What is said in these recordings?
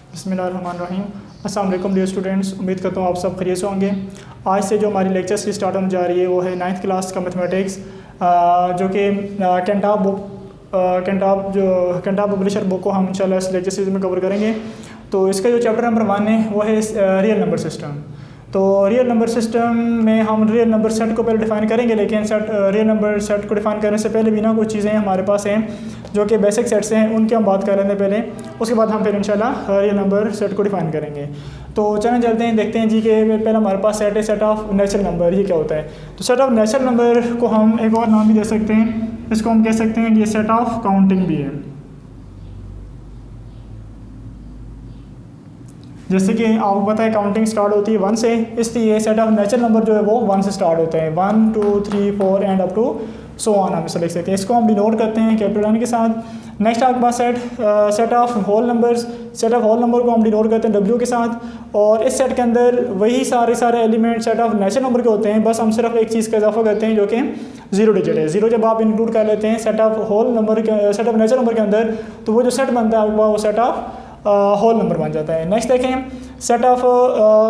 बिस्मिल्लाहिर्रहमानिर्रहीम। अस्सलाम वालेकुम डियर स्टूडेंट्स, उम्मीद करता हूँ आप सब खैरियत से होंगे। आज से जो हमारी लेक्चर्स की स्टार्ट होने जा रही है वो है 9th क्लास का मैथमेटिक्स, जो कि कैंटाब पब्लिशर बुक को हम इंशाल्लाह इस लेक्चर सीरीज में कवर करेंगे। तो इसका जो चैप्टर नंबर 1 है वो है रियल नंबर सिस्टम। तो रियल नंबर सिस्टम में हम रियल नंबर सेट को पहले डिफ़ाइन करेंगे, लेकिन रियल नंबर सेट को डिफ़ाइन करने से पहले भी ना कुछ चीज़ें हमारे पास हैं जो कि बेसिक सेट्स हैं, उनकी हम बात कर लेते हैं पहले। उसके बाद हम फिर इंशाल्लाह रियल नंबर सेट को डिफ़ाइन करेंगे। तो चलें चलते हैं, देखते हैं जी कि पहले हमारे पास सेट है सेट ऑफ नेचुरल नंबर। ये क्या होता है? तो सेट ऑफ नेचुरल नंबर को हम एक और नाम भी दे सकते हैं, इसको हम कह सकते हैं कि ये सेट ऑफ काउंटिंग भी है। जैसे कि आपको पता है काउंटिंग स्टार्ट होती है 1 से, इसलिए सेट ऑफ नेचुरल नंबर जो है वो 1 से स्टार्ट होते हैं। 1 2 3 4 and up to so on हम इसे लिख सकते हैं। इसको हम डिनोट करते हैं कैपिटल एन के साथ। नेक्स्ट आपके पास set of whole numbers, set of whole number को हम डिनोट करते हैं डब्ल्यू के साथ। और इस सेट के अंदर वही सारे element set of natural number के होते हैं, बस हम सिर्फ एक चीज़ का इजाफा करते हैं जो कि 0 डिजिट है। 0 जब आप इंक्लूड कर लेते हैं सेट ऑफ होल नंबर के, सेट ऑफ नेचुरल नंबर के अंदर, तो वो जो सेट बनता है वो सेट ऑफ होल नंबर बन जाता है। नेक्स्ट देखें, सेट ऑफ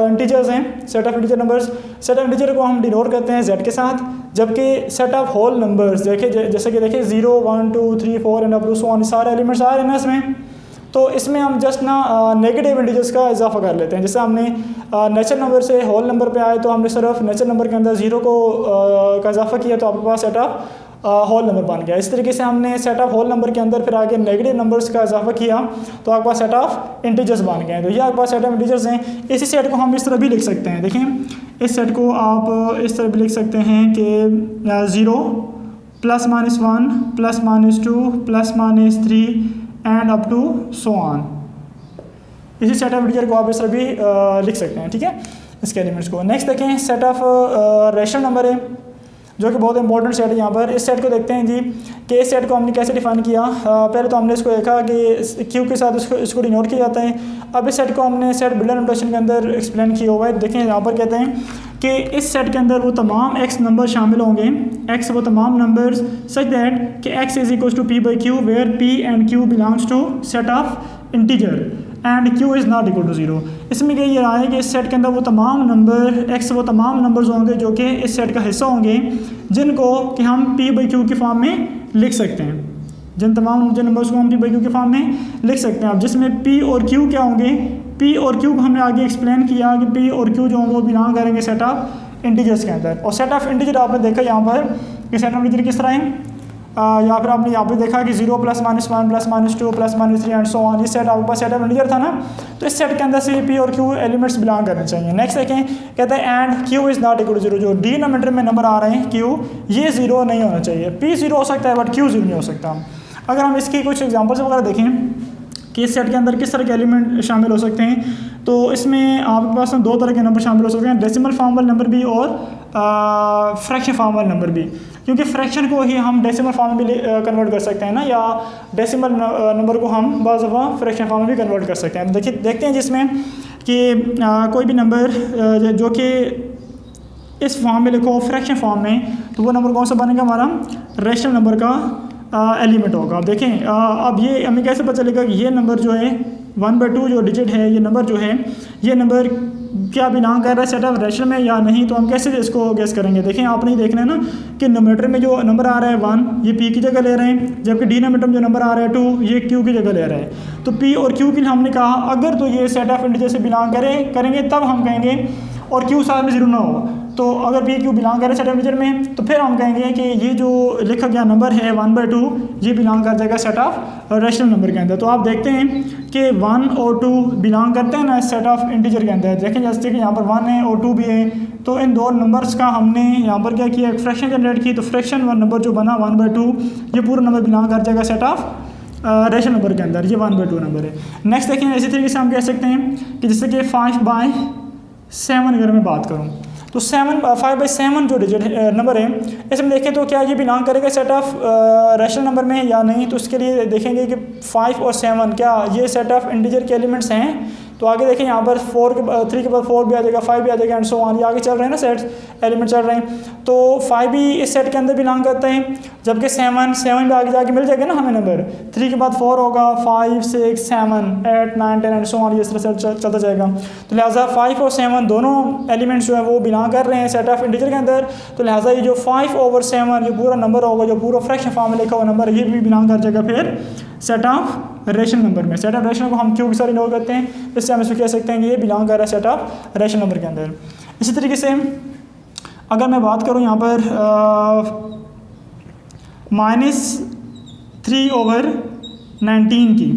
इंटीजर्स हैं, set of integer numbers. Set of integer को हम डिनोट करते हैं z के साथ, जबकि सेट ऑफ होल नंबर्स देखिए, जैसे कि देखिए 0 1 2 3 4 and up to so on, सारे एलिमेंट्स आ रहे हैं ना इसमें। तो इसमें हम जस्ट ना नेगेटिव इंटीजर्स का इजाफा कर लेते हैं। जैसे हमने नेचुरल नंबर से होल नंबर पे आए तो हमने सिर्फ नेचुरल नंबर के अंदर 0 को का इजाफा किया, तो आपके पास सेट ऑफ होल नंबर बन गया। इस तरीके से हमने सेट ऑफ होल नंबर के अंदर फिर आगे नेगेटिव नंबर्स का इजाफा किया, तो आपके पास सेट ऑफ इंटीजर्स बन गए। तो ये आपके पास सेट ऑफ इंटीजर्स हैं। इसी सेट को हम इस तरह भी लिख सकते हैं। देखें, इस सेट को आप इस तरह भी लिख सकते हैं कि 0 +-1 +-2 +-3 and up to so on. इसी सेट ऑफ इंटीजर को आप इस तरह भी लिख सकते हैं, ठीक है, इसके एलिमेंट्स को। नेक्स्ट देखें, सेट ऑफ रेशनल नंबर है, जो कि बहुत इंपॉर्टेंट सेट है यहाँ पर। इस सेट को देखते हैं जी कि इस सेट को हमने कैसे डिफाइन किया। पहले तो हमने इसको देखा कि क्यू के साथ इसको डिनोट किया जाता है। अब इस सेट को हमने सेट बिल्डर नोटेशन के अंदर एक्सप्लेन किया हुआ है। देखें, यहाँ पर कहते हैं कि इस सेट के अंदर वो तमाम x नंबर शामिल होंगे, x वो तमाम नंबर्स सच दैट कि x is equal to p/q where p and q belongs to set of integer and q is not equal to 0। इसमें ये रहा है कि इस सेट के अंदर वो तमाम नंबर x वो तमाम नंबर्स होंगे जो कि इस सेट का हिस्सा होंगे, जिनको कि हम p/q के फॉर्म में लिख सकते हैं। जिन नंबर्स को हम p/q के फॉर्म में लिख सकते हैं। अब जिसमें p और q क्या होंगे, p और q को हमने आगे एक्सप्लेन किया कि p और q जो होंगे वो बिलोंग करेंगे सेट ऑफ इंटीजर्स के अंदर। और सेट ऑफ इंटीजर आपने देखा यहाँ पर कि सेट ऑफ इंटीजर किस तरह है, या फिर आपने यहाँ पे देखा कि 0 +-1 +-2 +-3 एंड सो ऑन। इस सेट आपके पास सेट ऑफ इंटीजर था ना, तो इस सेट के अंदर से p और q एलिमेंट्स बिलोंग करने चाहिए। नेक्स्ट देखें, कहते हैं and q is not equal to 0। जो डिनोमिनेटर में नंबर आ रहे हैं q, ये 0 नहीं होना चाहिए। p 0 हो सकता है बट q 0 नहीं हो सकता। अगर हम इसकी कुछ एग्जाम्पल्स वगैरह देखें कि इस सेट के अंदर किस तरह के एलिमेंट शामिल हो सकते हैं, तो इसमें आपके पास 2 तरह के नंबर शामिल हो सकते हैं, डेसिमल फॉर्म वाले नंबर भी और फ्रैक्शन फॉर्म वाले नंबर भी। क्योंकि फ्रैक्शन को ही हम डेसिमल फॉर्म में भी कन्वर्ट कर सकते हैं ना, या डेसिमल नंबर को हम बाज़ दफ़ा फ्रैक्शन फॉर्म में भी कन्वर्ट कर सकते हैं। देखते हैं जिसमें कि कोई भी नंबर जो कि इस फॉर्म में लिखो फ्रैक्शन फॉर्म में, तो वो नंबर कौन सा बनेगा, हमारा रेशनल नंबर का एलिमेंट होगा। अब देखें, अब ये हमें कैसे पता चलेगा कि ये नंबर जो है 1/2 जो डिजिट है, ये नंबर जो है, ये नंबर क्या बिलोंग कर रहा है सेट ऑफ रेशनल में या नहीं। तो हम कैसे इसको गेस करेंगे। देखें, आपने देखना है ना कि नोमीटर में जो नंबर आ रहा है 1, ये p की जगह ले रहे हैं, जबकि डिनोमिनेटर में जो नंबर आ रहा है 2, ये q की जगह ले रहे हैं। तो p और q के लिए हमने कहा अगर तो ये सेट ऑफ इंटीजर से बिलोंग करेंगे तब हम कहेंगे, और q साथ में 0 ना हो। तो अगर p q बिलोंग करे सेट ऑफ इंटीजर में, तो फिर हम कहेंगे कि ये जो लिखा गया नंबर है 1/2, ये बिलोंग कर जाएगा सेट ऑफ रेशनल नंबर के अंदर। तो आप देखते हैं कि 1 और 2 बिलोंग करते हैं ना सेट ऑफ इंटीजर के अंदर। देखें जैसे कि यहाँ पर 1 है और 2 भी है, तो इन 2 नंबर्स का हमने यहाँ पर क्या किया, एक फ्रैक्शन जनरेट की। तो फ्रैक्शन नंबर जो बना 1/2, ये पूरा नंबर बिलोंग कर जाएगा सेट ऑफ रेशनल नंबर के अंदर। ये 1/2 नंबर है। नेक्स्ट देखें, इसी तरीके से हम कह सकते हैं कि जैसे कि 5/7 अगर मैं बात करूँ, तो 5/7 जो डिजिट नंबर है, इसमें देखें तो क्या ये बिलोंग करेगा सेट ऑफ रेशनल नंबर में या नहीं। तो इसके लिए देखेंगे कि 5 और 7 क्या ये सेट ऑफ इंटीजर के एलिमेंट्स हैं तो आगे देखें यहाँ पर 3 के बाद 4 भी आ जाएगा, 5 भी आ जाएगा एंड सो ऑन। ये आगे चल रहे हैं ना सेट्स, एलिमेंट चल रहे हैं। तो 5 भी इस सेट के अंदर बिलोंग करते हैं, जबकि 7 भी आगे जाके मिल जाएगा ना हमें नंबर। 3 के बाद 4 होगा, 5 6 7 8 9 10 एंड सो ऑन, ये इस तरह से चलता जाएगा। तो लिहाजा 5 और 7 दोनों एलिमेंट्स जो है वो बिलोंग कर रहे हैं सेट ऑफ इंटीजर के अंदर। तो लिहाजा ये जो 5/7 ये पूरा नंबर होगा, जो पूरा फ्रैक्शन फॉर्म में लिखा हुआ नंबर, ये भी बिलोंग कर जाएगा फिर सेट ऑफ रेशनल नंबर में। सेट ऑफ रेशनल को हम क्यों के साथ इग्नोर करते हैं, इससे हम इसको कह सकते हैं कि ये बिलोंग कर रहा है सेट ऑफ रेशनल नंबर के अंदर। इसी तरीके से अगर मैं बात करूँ यहाँ पर -3/19 की,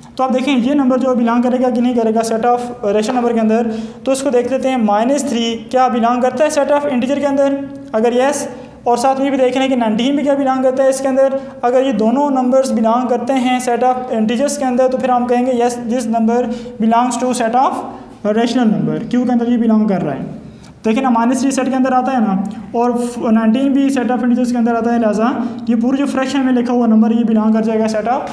तो आप देखें ये नंबर जो बिलोंग करेगा कि नहीं करेगा सेट ऑफ रेशनल नंबर के अंदर। तो इसको देख लेते हैं, -3 क्या बिलोंग करता है सेट ऑफ इंटीजर के अंदर? अगर यस, और साथ में भी देख रहे हैं कि 19 भी क्या बिलोंग करता है इसके अंदर। अगर ये दोनों नंबर्स बिलोंग करते हैं सेट ऑफ इंटीजर्स के अंदर, तो फिर हम कहेंगे yes this number belongs to set of rational number. क्यों के अंदर ये बिलोंग कर रहा है, देखिए ना -3 सेट के अंदर आता है ना, और 19 भी सेट ऑफ इंटीजर्स के अंदर आता है। लिहाजा ये पूरी जो फ्रैक्शन में लिखा हुआ नंबर ये बिलोंग कर जाएगा सेट ऑफ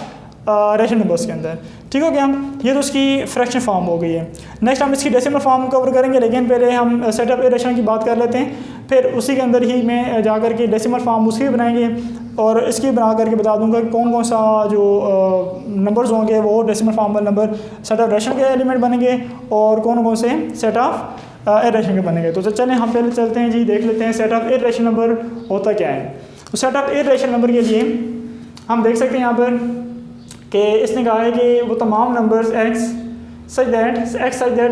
रेशनल नंबर्स के अंदर। ठीक हो गया, ये तो उसकी फ्रैक्शन फॉर्म हो गई है। नेक्स्ट हम इसकी डेसिमल फॉर्म कवर करेंगे, लेकिन पहले हम सेट ऑफ रेशनल की बात कर लेते हैं, फिर उसी के अंदर ही मैं जाकर के डेसिमल फॉर्म उसकी भी बनाएंगे और इसकी बना करके बता दूंगा कि कौन कौन सा जो नंबर्स होंगे वो डेसिमल फॉर्म वाले नंबर सेट ऑफ रेशनल के एलिमेंट बनेंगे और कौन कौन से सेट ऑफ इर्रेशनल के बनेंगे। तो चलें हम पहले चलते हैं जी, देख लेते हैं सेट ऑफ इर्रेशनल नंबर होता क्या है। तो सेट ऑफ इर्रेशनल नंबर के लिए हम देख सकते हैं यहाँ पर कि इसने कहा है कि वो तमाम numbers x such that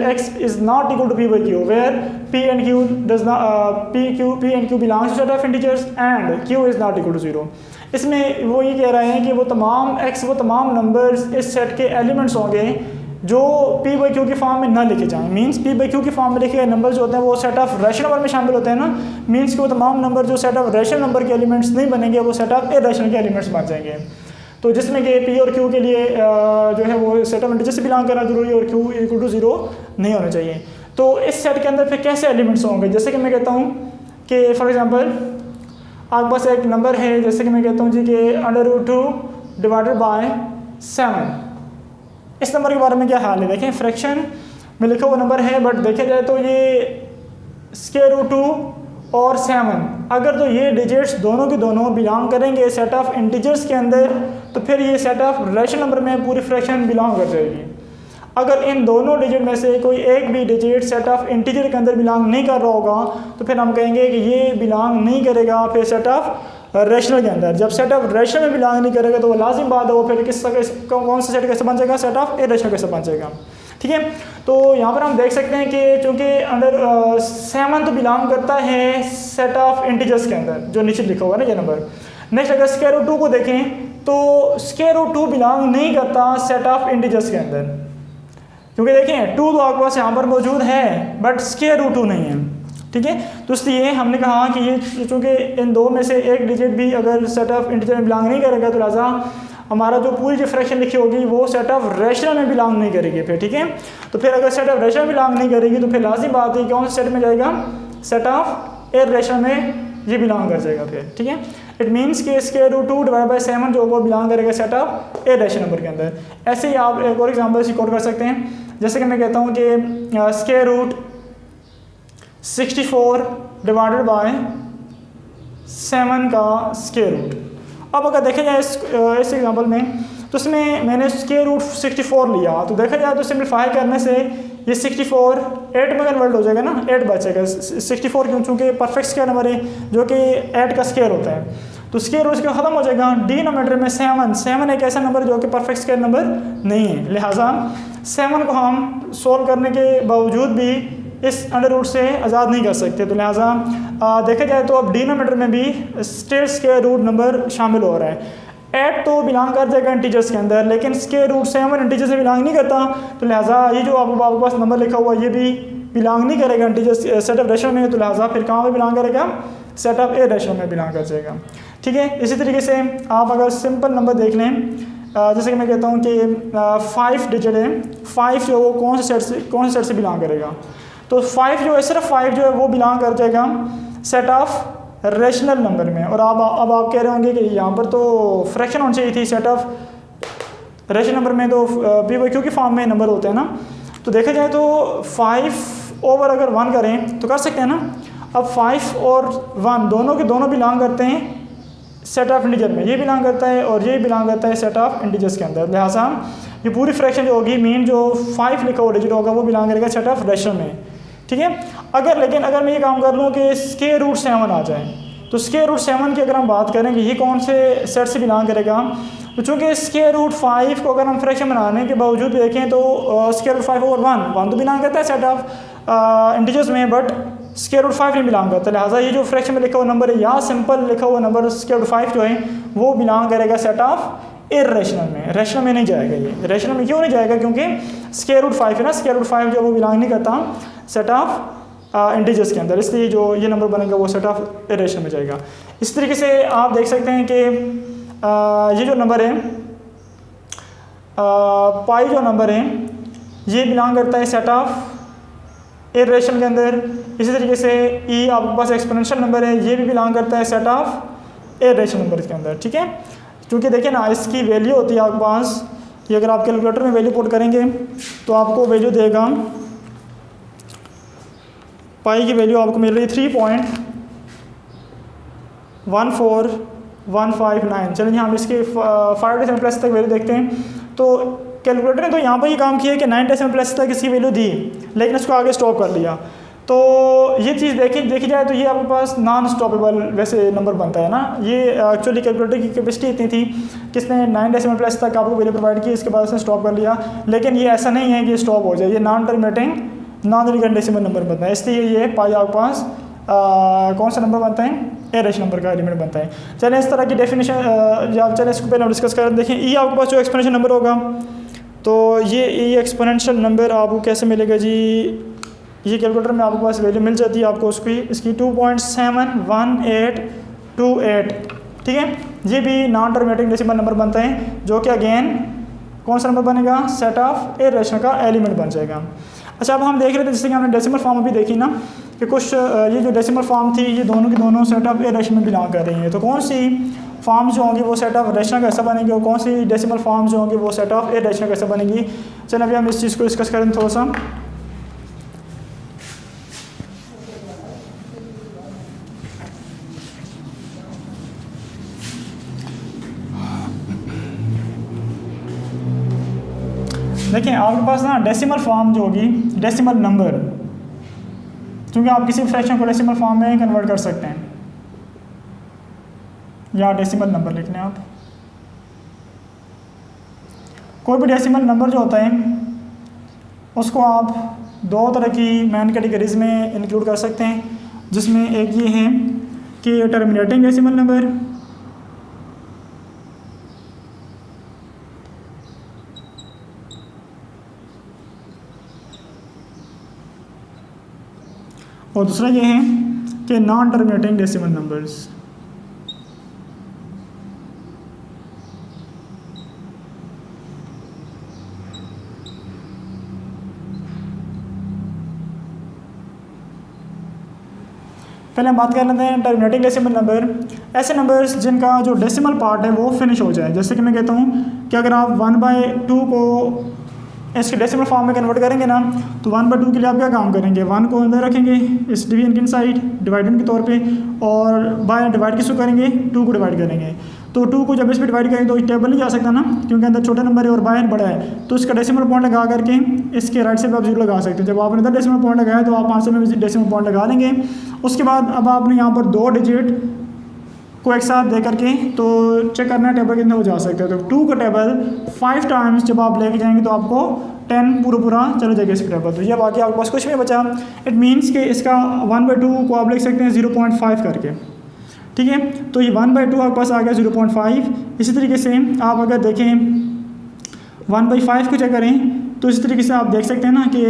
x is not equal to p by q where p and q does not p and q belongs to set of integers and q is not equal to 0। इसमें वो ये कह रहे हैं कि वो तमाम numbers इस सेट के एलिमेंट्स होंगे जो p by q की फॉर्म में ना लिखे जाएं। मींस p by q की फॉर्म में लिखे गए नंबर जो होते हैं वो सेट ऑफ रेशनल नंबर में शामिल होते हैं ना। मींस कि वो तमाम नंबर जो सेट ऑफ रेशनल नंबर के एलिमेंट्स नहीं बनेंगे, वो सेट ऑफ इर्रेशनल के एलिमेंट्स बन जाएंगे। तो जिसमें कि p और q के लिए जो है वो सेट ऑफ इंटीजर से बिलोंग करना जरूरी है और q इक्वल टू 0 नहीं होना चाहिए। तो इस सेट के अंदर फिर कैसे एलिमेंट्स होंगे, जैसे कि मैं कहता हूँ कि फॉर एग्जांपल आपके पास एक नंबर है, जैसे कि मैं कहता हूँ जी कि √2 डिवाइडेड बाय 7। इस नंबर के बारे में क्या हाल है, देखें फ्रैक्शन में लिखा हुआ नंबर है, बट देखा जाए तो ये √2 और 7 अगर तो ये डिजिट्स दोनों के दोनों बिलोंग करेंगे सेट ऑफ इंटीजर्स के अंदर, तो फिर ये सेट ऑफ रेशनल नंबर में पूरी फ्रैक्शन बिलोंग कर जाएगी। अगर इन दोनों डिजिट में से कोई एक भी डिजिट सेट ऑफ इंटीजर के अंदर बिलोंग नहीं कर रहा होगा, तो फिर हम कहेंगे कि ये बिलोंग नहीं करेगा फिर सेट ऑफ रेशनल के अंदर। जब सेट ऑफ रेशनल में बिलोंग नहीं करेगा तो वो लाजिम बात है वो फिर कौन सा सेट कैसे बन जाएगा, सेट ऑफ इर्रेशनल कैसे बन जाएगा। ठीक है, तो यहाँ पर हम देख सकते हैं कि चूँकि अंडर 7 तो बिलोंग करता है सेट ऑफ इंटीजर्स के अंदर जो नीचे लिखा हुआ है ना ये नंबर। नेक्स्ट अगर √2 को देखें तो √2 बिलोंग नहीं करता सेट ऑफ इंटीजर्स के अंदर, क्योंकि देखें 2 तो आपके पास यहाँ पर मौजूद है बट √2 नहीं है। ठीक है, तो इसलिए हमने कहा कि ये चूँकि इन दो में से एक डिजिट भी अगर सेट ऑफ इंटीजर में बिलोंग नहीं करेगा तो लिहाजा हमारा जो पूरी जो फ्रैक्शन लिखी होगी वो सेट ऑफ रेशनल में बिलोंग नहीं करेगी फिर। ठीक है, तो फिर अगर सेट ऑफ रेशनल बिलोंग नहीं करेगी तो फिर लाजिम बात है कौन से सेट में जाएगा, सेट ऑफ इर्रेशनल में ये बिलोंग कर जाएगा फिर। ठीक है, इट मीन्स कि √2 डिवाइड बाय 7 जो वो बिलोंग करेगा सेट ऑफ इर्रेशनल नंबर के अंदर। ऐसे ही आप एक और एग्जाम्पल रिकॉर्ड कर सकते हैं, जैसे कि मैं कहता हूँ कि √64 डिवाइडेड बाय 7 का स्क्वायर रूट। अब अगर देखा जाए इस एग्जांपल में तो इसमें मैंने √64 लिया, तो देखा जाए तो सिंप्लीफाई करने से ये 64 8 में कन्वर्ट हो जाएगा ना, 8 बचेगा। 64 क्यों, चूँकि परफेक्ट स्क्वायर नंबर है जो कि 8 का स्क्वायर होता है, तो स्क्वायर रूट का ख़त्म हो जाएगा। डिनोमिनेटर में 7 एक ऐसा नंबर जो कि परफेक्ट स्क्वायर नंबर नहीं है, लिहाजा 7 को हम सोल्व करने के बावजूद भी इस अंडर रूट से आज़ाद नहीं कर सकते। तो लिहाजा देखा जाए तो अब डिनोमिनेटर में भी स्टिल स्क्वायर रूट नंबर शामिल हो रहा है। 8 तो बिलोंग कर जाएगा इंटीजर्स के अंदर, लेकिन स्क्वायर रूट 7 इंटीजर से बिलोंग नहीं करता, तो लिहाजा ये जो आपके पास नंबर लिखा हुआ ये भी बिलोंग नहीं करेगा इंटीजर्स सेट ऑफ रेशनल में, तो लिहाजा फिर कहाँ पे बिलोंग करेगा, सेट ऑफ इर्रेशनल में बिलोंग कर जाएगा। ठीक है, इसी तरीके से आप अगर सिंपल नंबर देख लें, जैसे कि मैं कहता हूँ कि 5 डिजिट है, 5 जो वो कौन से सेट से बिलोंग करेगा, तो 5 जो है सिर्फ 5 जो है वो बिलोंग कर जाएगा सेट ऑफ रेशनल नंबर में। और अब आप कह रहे होंगे कि यहाँ पर तो फ्रैक्शन होनी चाहिए थी, सेट ऑफ रेशनल नंबर में तो p/q की फॉर्म में नंबर होते हैं ना। तो देखा जाए तो 5 ओवर अगर 1 करें तो कर सकते हैं ना। अब 5 और 1 दोनों के दोनों बिलोंग करते हैं सेट ऑफ इंटीजर में, ये बिलोंग करता है और ये बिलोंग करता है सेट ऑफ इंटीजर्स के अंदर। लिहाजा ये पूरी फ्रैक्शन जो होगी मीन जो 5 लिखा हुआ डिजिट होगा वो बिलोंग करेगा सेट ऑफ रेशनल में, ठीक है। लेकिन अगर मैं ये काम कर लूँ कि स्क्वायर रूट 7 आ जाए, तो स्क्वायर रूट 7 की अगर हम बात करेंगे ये कौन से सेट से बिलोंग करेगा, तो चूँकि स्क्वायर रूट 5 को अगर हम फ्रैक्शन बनाने के बावजूद देखें तो स्क्वायर रूट 5 ओवर 1 तो बिलोंग करता है सेट ऑफ इंटीजर्स में, बट स्क्वायर रूट 5 नहीं बिलोंग करता। लिहाजा ये जो फ्रैक्शन में लिखा हुआ नंबर है या सिंपल लिखा हुआ नंबर स्क्वायर रूट 5 जो है वो बिलोंग करेगा सेट ऑफ इर्रेशनल में, रेशनल में नहीं जाएगा। ये रेशनल में क्यों नहीं जाएगा, क्योंकि स्क्वायर रूट 5 है ना, स्क्वायर रूट 5 जो वो बिलोंग नहीं करता सेट ऑफ इंटीजर्स के अंदर, इसलिए जो ये नंबर बनेगा वो सेट ऑफ इरेशनल में जाएगा। इस तरीके से आप देख सकते हैं कि ये जो नंबर है पाई जो नंबर है ये बिलोंग करता है सेट ऑफ इरेशनल के अंदर। इसी तरीके से ई आपके पास एक्सपोनेंशियल नंबर है, ये भी बिलोंग करता है सेट ऑफ इरेशनल नंबर के अंदर, ठीक है। क्योंकि देखिए ना इसकी वैल्यू होती है आपके पास, ये अगर आप कैलकुलेटर में वैल्यू पुट करेंगे तो आपको वैल्यू देगा, पाई की वैल्यू आपको मिल रही है 3.14159। चलिए हम इसके 5 डेसिमल प्लेस तक वैल्यू देखते हैं। तो कैलकुलेटर ने तो यहाँ पर ये काम किया कि 9 डेसिमल प्लेस तक इसकी वैल्यू दी, लेकिन इसको आगे स्टॉप कर लिया। तो ये चीज़ देखी जाए तो ये आपके पास नॉन स्टॉपेबल वैसे नंबर बनता है ना। ये एक्चुअली कैलकुलेटर की कैपेसिटी इतनी थी कि इसने 9 डेसिमल प्लेस तक आपको वैल्यू प्रोवाइड की, इसके बाद उसने स्टॉप कर लिया। लेकिन ये ऐसा नहीं है कि स्टॉप हो जाए, ये non terminating non recurrent decimal number बनता है, इसलिए ये पाई आपके पास कौन सा नंबर बनता है, इरेशनल नंबर का एलिमेंट बनता है। चलें इस तरह की डेफिनेशन या चलें इसको पहले डिस्कस करें। देखें ई आपके पास जो एक्सपोनेंशियल नंबर होगा, तो ये ई एक्सपोनेंशियल नंबर आपको कैसे मिलेगा जी, ये कैलकुलेटर में आपके पास वैल्यू मिल जाती है आपको इसकी 2.71828, ठीक है। ये भी नॉन टर्मिनेटिंग डेसिमल नंबर बनता है, जो कि अगेन कौन सा नंबर बनेगा, सेट ऑफ इरेशनल का एलिमेंट बन जाएगा। अच्छा, अब हम देख रहे थे जैसे कि हमने डेसिमल फॉर्म अभी देखी ना कि कुछ ये जो डेसिमल फॉर्म थी ये दोनों की दोनों सेट ऑफ इरेशनल में बिलोंग कर रही हैं। तो कौन सी फॉर्म जो होंगी वो सेट ऑफ रेशनल कैसा बनेगी और कौन सी डेसिमल फॉर्म जो होंगी वो सेट ऑफ इरेशनल कैसे बनेगी। चलिए अभी हम इस चीज़ को डिस्कस करें थोड़ा सा। देखिए आपके पास ना डेसिमल फॉर्म जो होगी, डेसिमल नंबर, क्योंकि आप किसी फ्रैक्शन को डेसिमल फॉर्म में कन्वर्ट कर सकते हैं या डेसिमल नंबर लिख लें आप। कोई भी डेसिमल नंबर जो होता है उसको आप दो तरह की मेन कैटेगरीज में इंक्लूड कर सकते हैं, जिसमें एक ये है कि टर्मिनेटिंग डेसिमल नंबर और दूसरा ये है कि नॉन टर्मिनेटिंग डेसिमल नंबर्स। पहले हम बात कर लेते हैं टर्मिनेटिंग डेसिमल नंबर, ऐसे नंबर्स जिनका जो डेसिमल पार्ट है वो फिनिश हो जाए। जैसे कि मैं कहता हूँ कि अगर आप 1/2 को इसके डेसिमल फॉर्म में कन्वर्ट करेंगे ना, तो 1/2 के लिए आप क्या काम करेंगे, 1 को अंदर रखेंगे इस डिवीजन के इनसाइड डिवाइडेंड के तौर पे, और बाय डिवाइड किसको करेंगे, 2 को डिवाइड करेंगे। तो 2 को जब इस पर डिवाइड करेंगे तो टेबल नहीं जा सकता ना, क्योंकि अंदर छोटा नंबर है और बाहर बड़ा है। तो इसका डेसिमल पॉइंट लगा करके इसके राइट साइड पर आप 0 लगा सकते हैं। जब आपने इधर डेसिमल पॉइंट लगाया तो आप आंसर में डेसिमल पॉइंट लगा देंगे। उसके बाद अब आपने यहाँ पर 2 डिजिट को एक साथ दे करके तो चेक करना है टेबल कितने हो जा सकते हैं। तो 2 का टेबल 5 टाइम्स जब आप लेके जाएंगे तो आपको 10 पूरा चला जाएगा इस टेबल। तो ये बाकी आपके पास कुछ नहीं बचा। इट मीन्स कि इसका 1/2 को आप लिख सकते हैं 0.5 करके, ठीक है। तो ये 1/2 आपके पास आ गया 0.5। इसी तरीके से आप अगर देखें 1/5 को चेक करें तो इसी तरीके से आप देख सकते हैं ना कि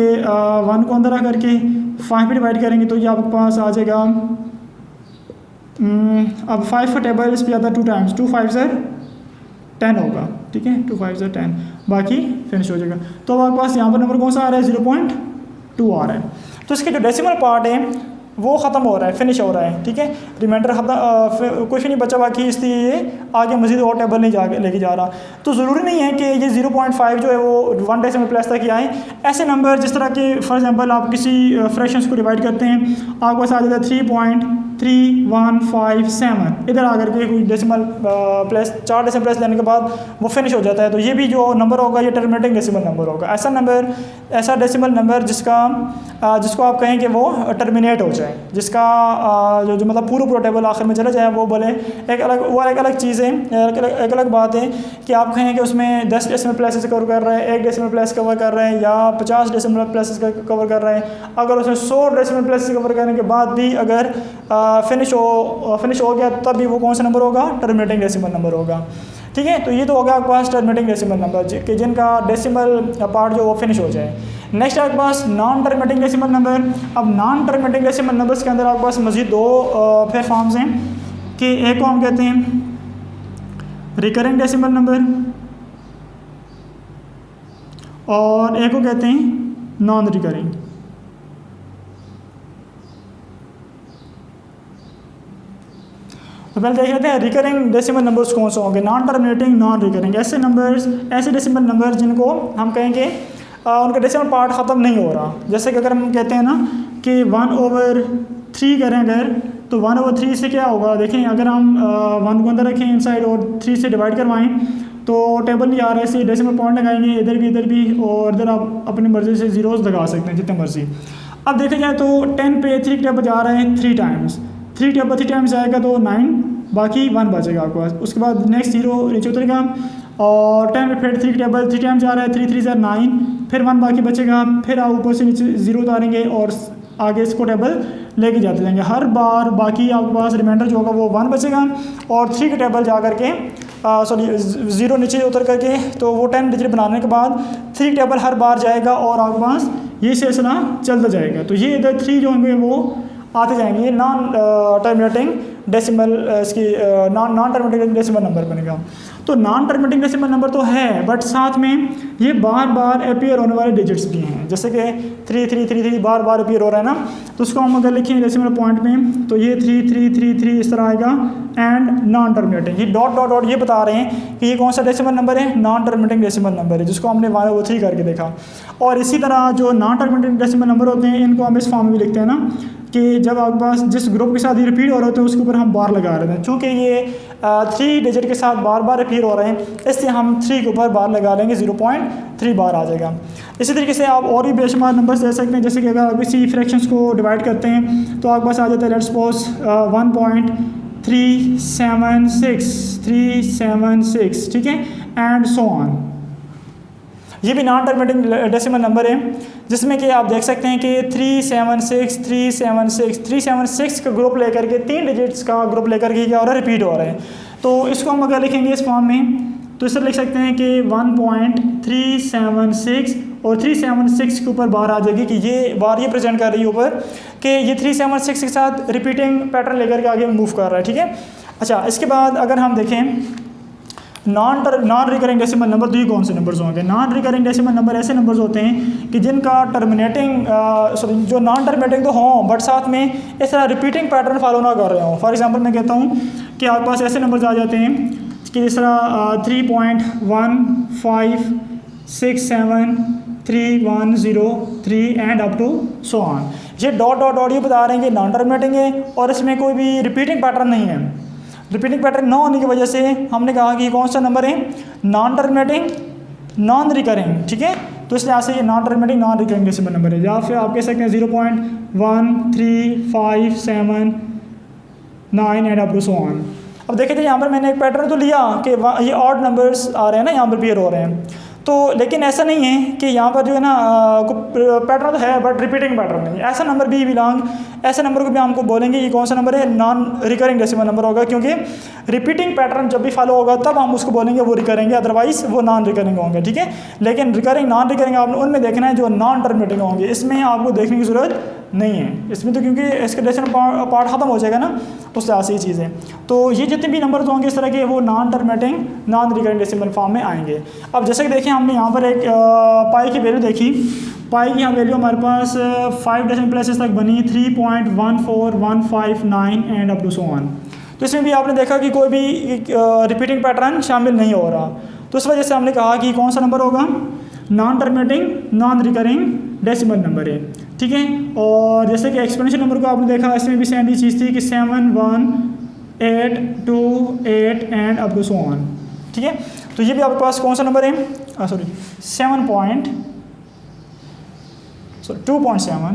1 को अंदर आ करके 5 पे डिवाइड करेंगे तो ये आपके पास आ जाएगा अब 5 का टेबल इस पर आता है 2 टाइम्स, 2 5 से 10 होगा, ठीक है, 2 5 से 10, बाकी फिनिश हो जाएगा। तो अब आपके पास यहाँ पर नंबर कौन सा आ रहा है, 0.2 आ रहा है। तो इसके जो डेसिमल पार्ट है वो ख़त्म हो रहा है, फिनिश हो रहा है, ठीक है, रिमाइंडर कुछ नहीं बचा बाकी, इसलिए ये आगे मज़ीद और टेबल नहीं जाके लेके जा रहा। तो ज़रूरी नहीं है कि ये 0.5 जो है वो 1 डेसिमल प्लेस तक ही आए। ऐसे नंबर जिस तरह के फॉर एग्जांपल आप किसी फ्रैक्शंस को डिवाइड करते हैं, आपके पास आ जाता है 3.3157, इधर आकर के कोई डेसिमल प्लेस 4 डेसिमल प्लेस लेने के बाद वो फिनिश हो जाता है। तो ये भी जो नंबर होगा ये टर्मिनेटिंग डेसिमल नंबर होगा। ऐसा डेसिमल नंबर जिसको आप कहें कि वो टर्मिनेट हो जाए, जिसका जो मतलब पूरा टेबल आखिर में चला जाए, वो बोले एक अलग चीज़ है, एक अलग बात है कि आप कहें कि उसमें 10 डेसिमल प्लेसेस कवर कर रहे हैं, 1 डेसिमल प्लेस कवर कर रहे हैं, या 50 डेसिमल प्लेसेस कवर कर रहे हैं। अगर उसमें 100 डेसिमल प्लेसेस कवर करने के बाद भी अगर फिनिश हो गया, तब भी वो कौन सा नंबर होगा? टर्मिनेटिंग डेसिमल नंबर होगा, ठीक है। तो ये तो होगा आपके पास टर्मिनेटिंग डेसिमल नंबर कि जिनका डेसिमल पार्ट जो वो फिनिश हो जाए। नेक्स्ट आपके पास नॉन टर्मिनेटिंग डेसिमल नंबर। अब नॉन टर्मिनेटिंग डेसिमल नंबर्स के अंदर आपके पास मज़ीद 2 फिर फॉर्म्स हैं कि एक को हम कहते हैं रिकरिंग डेसिमल नंबर और एक को कहते हैं नॉन रिकरिंग। तो पहले देख लेते हैं रिकरिंग डेसिमल नंबर्स कौन से होंगे, नॉन टर्मिनेटिंग, नॉन रिकरिंग। ऐसे डेसिमल नंबर जिनको हम कहेंगे उनका डेसिमल पार्ट ख़त्म नहीं हो रहा। जैसे कि अगर हम कहते हैं ना कि 1/3 करें अगर, तो 1/3 से क्या होगा, देखें अगर हम 1 को अंदर रखें इनसाइड और 3 से डिवाइड करवाएं तो टेबल नहीं आ रहा है, ऐसे डेसिमल पॉइंट लगाएंगे इधर भी और इधर आप अपनी मर्ज़ी से ज़ीरोज़ लगा सकते हैं जितने मर्ज़ी। अब देखा जाए तो 10 पे 3 टेबल जा रहे हैं 3 टाइम्स, 3 टेबल 3 टाइम्स जाएगा तो 9, बाकी 1 बचेगा आपके पास। उसके बाद नेक्स्ट 0 नीचे उतरेगा और 10 पे फिर 3 टेबल 3 टाइम्स जा रहा है, 3 3 9, फिर 1 बाकी बचेगा, फिर आप ऊपर से नीचे 0 उतारेंगे और आगे इसको टेबल लेके जाते जाएंगे। हर बार बाकी आपके पास रिमाइंडर जो होगा वो 1 बचेगा और 3 के टेबल जा करके 0 नीचे उतर करके तो वो 10 डिजिट बनाने के बाद 3 टेबल हर बार जाएगा और आपके पास ये सिलसिला चलता जाएगा। तो ये इधर 3 जो होंगे वो आते जाएंगे, ये नॉन टर्मिनेटिंग डेसिमल इसकी नॉन टर्मिनेटिंग डेसिमल नंबर बनेगा। तो नॉन टर्मिनेटिंग डेसिमल नंबर तो है, बट साथ में ये बार बार अपीयर होने वाले डिजिट्स भी हैं, जैसे कि 3 बार बार अपीयर हो रहा है ना, तो उसको हम अगर लिखें डेसिमल पॉइंट में तो ये 3 इस तरह आएगा एंड नॉन टर्मिनेटिंग। ये डॉट ये बता रहे हैं कि ये कौन सा डेसिमल नंबर है, नॉन टर्मिनेटिंग डेसिमल नंबर है, जिसको हमने 1/3 करके देखा। और इसी तरह जो नॉन टर्मिनेटिंग डेसिमल नंबर होते हैं इनको हम इस फॉर्म में भी लिखते हैं ना कि जब आपके पास जिस ग्रुप के साथ ये रिपीट हो रहे होते हैं उसके ऊपर हम बार लगा रहे हैं। चूँकि ये 3 डिजिट के साथ बार बार रिपीट हो रहे हैं, इसलिए हम 3 के ऊपर बार लगा लेंगे, 0.3 बार आ जाएगा। इसी तरीके से आप और भी बेशुमार नंबर्स दे सकते हैं, जैसे कि अगर आप किसी फ्रैक्शंस को डिवाइड करते हैं तो आपके पास आ जाता है लेट्स सपोज 1.376, ठीक है, एंड सो ऑन। ये भी नॉन टर्मिनेटिंग डेसिमल नंबर है, जिसमें कि आप देख सकते हैं कि 376 का ग्रुप लेकर के 3 डिजिट्स का ग्रुप लेकर के क्या हो रहा है, रिपीट हो रहा है। तो इसको हम अगर लिखेंगे इस फॉर्म में तो इसे लिख सकते हैं कि 1.376 और 376 के ऊपर बार आ जाएगी कि ये बार ये प्रेजेंट कर रही है ऊपर कि ये 376 के साथ रिपीटिंग पैटर्न लेकर के आगे मूव कर रहा है, ठीक है। अच्छा, इसके बाद अगर हम देखें नॉन रिकरिंग डेसिमल नंबर, तो ये कौन से नंबर्स होंगे? नॉन रिकरिंग डेसिमल नंबर ऐसे नंबर्स होते हैं कि जिनका टर्मिनेटिंग जो नॉन टर्मिनेटिंग तो हों बट साथ में इस तरह रिपीटिंग पैटर्न फॉलो ना कर रहे हों। फॉर एग्जांपल मैं कहता हूँ कि आपके पास ऐसे नंबर्स आ जाते हैं कि इस तरह 3.15673103 and up to so on. ये डॉट ये बता रहे हैं कि नॉन टर्मिनेटिंग है और इसमें कोई भी रिपीटिंग पैटर्न नहीं है। रिपीटिंग पैटर्न ना होने की वजह से हमने कहा कि कौन सा नंबर है, नॉन टर्मिनेटिंग नॉन रिकरिंग, ठीक है। तो इस लिहाज से ये non terminating non recurring decimal number है। या फिर आप कह सकते हैं 0.1579 and up to so on. अब देखिए तो यहाँ पर मैंने एक पैटर्न तो लिया कि ये ऑड नंबर्स आ रहे हैं ना, यहाँ पर अपीयर हो रहे हैं, तो लेकिन ऐसा नहीं है कि यहाँ पर जो है ना पैटर्न तो है बट रिपीटिंग पैटर्न नहीं है। ऐसा नंबर भी बिलोंग, ऐसे नंबर को भी हमको बोलेंगे ये कौन सा नंबर है, नॉन रिकरिंग डेसिमल नंबर होगा, क्योंकि रिपीटिंग पैटर्न जब भी फॉलो होगा तब हम उसको बोलेंगे वो रिकरेंगे, अदरवाइज वो नॉन रिकरिंग होंगे, ठीक है। लेकिन रिकरिंग नॉन रिकरिंग आपने उनमें देखना है जो नॉन टर्मिनेटिंग होंगे, इसमें आपको देखने की ज़रूरत नहीं है इसमें, तो क्योंकि इसका डेसिमल पार्ट ख़त्म हो जाएगा ना, उस लिहाज से ये चीज़ है। तो ये जितने भी नंबर होंगे इस तरह के वो non terminating non recurring decimal form में आएंगे। अब जैसे कि देखें हमने यहाँ पर एक पाई की वैल्यू देखी पाई की हम वैल्यू हमारे पास 5 डेसिमल प्लेसेस तक बनी 3.14159 and up to so on. तो इसमें भी आपने देखा कि कोई भी रिपीटिंग पैटर्न शामिल नहीं हो रहा, तो इस वजह से हमने कहा कि कौन सा नंबर होगा, non terminating non recurring decimal number है, ठीक है। और जैसे कि एक्सपोनेंशियल नंबर को आपने देखा, इसमें भी सेम ही चीज़ थी कि 7 1 8 2 8 and up to so on, ठीक है। तो ये भी आपके पास कौन सा नंबर है, 2.7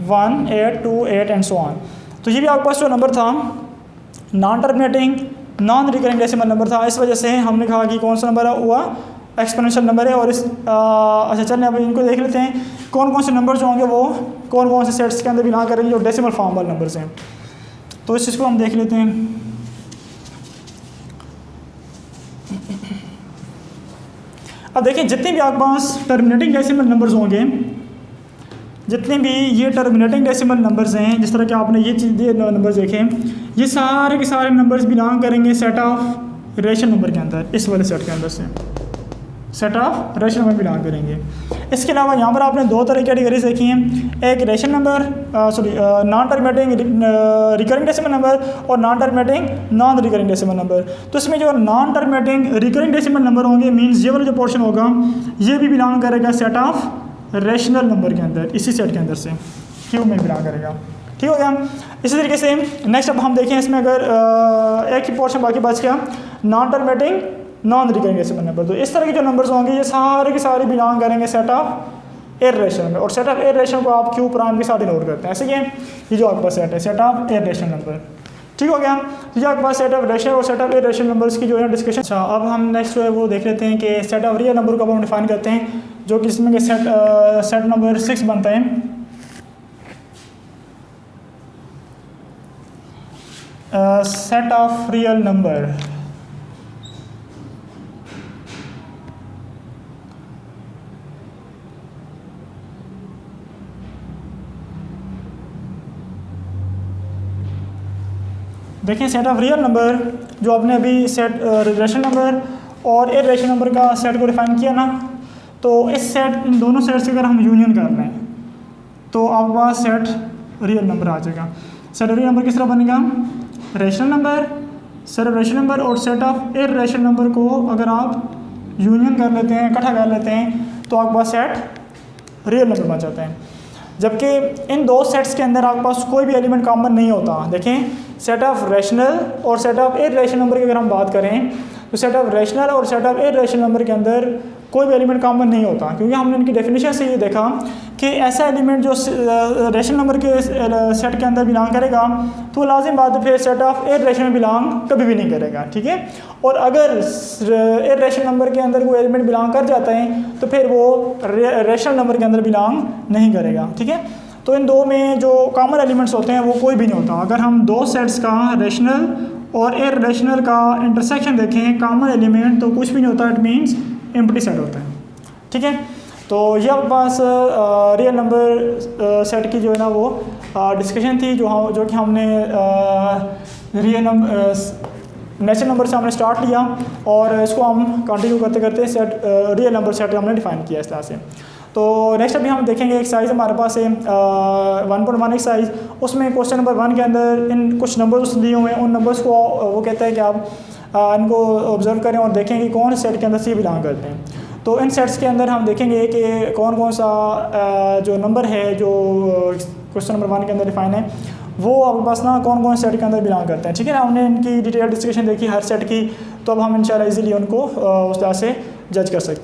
1 8 2 8 एंड सो ऑन। तो ये भी आपके पास जो नंबर था non terminating non recurring decimal number था, इस वजह से हमने कहा कि कौन सा नंबर हुआ, एक्सपोनेंशियल नंबर है। और इस अच्छा चलिए अब इनको देख लेते हैं कौन कौन से नंबर जो होंगे वो कौन कौन से सेट्स के अंदर बिलोंग करेंगे जो डेसिमल फॉर्म वाले नंबर्स हैं। तो इस चीज़ को हम देख लेते हैं। अब देखिए जितने भी आपके पास टर्मिनेटिंग डेसिमल नंबर्स होंगे, जितने भी ये टर्मिनेटिंग डेसिमल नंबर्स हैं, जिस तरह के आपने ये नंबर्स देखे, ये सारे के सारे नंबर्स बिलोंग करेंगे सेट ऑफ रेशनल नंबर के अंदर, इस वाले सेट के अंदर से set of rational number belong करेंगे। इसके अलावा यहाँ पर आपने दो तरह की कैटेगरीज देखी हैं, एक rational number non terminating recurring decimal number और non terminating non recurring decimal number. तो इसमें जो non terminating recurring decimal number होंगे, मीन्स ये वाला जो पोर्शन होगा ये भी बिलोंग करेगा सेट ऑफ रेशनल नंबर के अंदर, इसी सेट के अंदर से क्यू में बिलोंग करेगा, ठीक हो गया। इसी तरीके से नेक्स्ट अब हम देखें, इसमें अगर एक ही पोर्शन बाकी बच गया non terminating non recurring decimal number. तो इस तरह के जो नंबर्स होंगे ये सारे के सारे बिलोंग करेंगे सेट ऑफ इर्रेशनल में, और सेट ऑफ इर्रेशनल को आप क्यू प्राइम के साथ डिनोट करते हैं, ऐसे कि ये जो आपके पास सेट है सेट ऑफ इर्रेशनल नंबर, ठीक हो गया। तो ये आपके पास सेट ऑफ रेशनल और सेट ऑफ इर्रेशनल नंबर्स की जो है डिस्कशन। अच्छा अब हम नेक्स्ट जो है वो देख लेते हैं कि सेट ऑफ रियल नंबर को अब हम डिफाइन करते हैं, जो कि इसमें के सेट नंबर 6 बनता है। सेट ऑफ रियल नंबर देखिए, सेट ऑफ रियल नंबर जो आपने अभी सेट रेशनल नंबर और इर्रेशनल नंबर का सेट को डिफाइन किया ना, तो इस सेट इन दोनों सेट्स की अगर हम यूनियन कर रहे हैं तो आपके पास सेट रियल नंबर आ जाएगा। सेट ऑफ रियल नंबर किस तरह बनेगा, rational number, set of rational number और सेट ऑफ इर्रेशनल नंबर को अगर आप यूनियन कर लेते हैं, इकट्ठा कर लेते हैं, तो आपके पास सेट रियल नंबर बन जाते हैं। जबकि इन दो सेट्स के अंदर आपके पास कोई भी एलिमेंट कॉमन नहीं होता। देखें, सेट ऑफ रेशनल और सेट ऑफ इर्रेशनल नंबर की अगर हम बात करें तो सेट ऑफ रेशनल और सेट ऑफ इर्रेशनल नंबर के अंदर कोई भी एलिमेंट कॉमन नहीं होता, क्योंकि हमने इनकी डेफिनेशन से ये देखा कि ऐसा एलिमेंट जो रेशनल नंबर के सेट के अंदर बिलोंग करेगा तो लाजिम बात है फिर सेट ऑफ इर्रेशनल में बिलोंग कभी भी नहीं करेगा, ठीक है। और अगर इर्रेशनल नंबर के अंदर कोई एलिमेंट बिलोंग कर जाता है तो फिर वो रेशनल नंबर के अंदर बिलोंग नहीं करेगा, ठीक है। तो इन दो में जो कॉमन एलिमेंट्स होते हैं वो कोई भी नहीं होता। अगर हम दो सेट्स का रेशनल और इर्रेशनल का इंटरसेक्शन देखें कॉमन एलिमेंट तो कुछ भी नहीं होता, इट मीन्स एम्प्टी सेट होता है, ठीक है। तो ये आपके पास रियल नंबर सेट की जो है ना वो डिस्कशन थी, जो कि हमने रियल नंबर नेचुरल नंबर से हमने स्टार्ट लिया और इसको हम कंटिन्यू करते करते सेट रियल नंबर सेट हमने डिफाइन किया इस तरह से। तो नेक्स्ट अभी हम देखेंगे एक्सरसाइज हमारे पास है 1.1 एक्सरसाइज। उसमें क्वेश्चन नंबर 1 के अंदर इन कुछ नंबर्स दिए हुए हैं, उन नंबर्स को वो कहता है कि आप इनको ऑब्जर्व करें और देखें कि कौन सेट के अंदर से बिलोंग करते हैं। तो इन सेट्स के अंदर हम देखेंगे कि कौन कौन सा जो नंबर है जो क्वेश्चन नंबर 1 के अंदर डिफाइन है वो आपके पास ना कौन कौन सेट के अंदर बिलोंग करते हैं, ठीक है ना। हमने इनकी डिटेल डिस्कशन देखी हर सेट की, तो अब हम इंशाल्लाह इजीली उनको उस तरह से जज कर सकते हैं।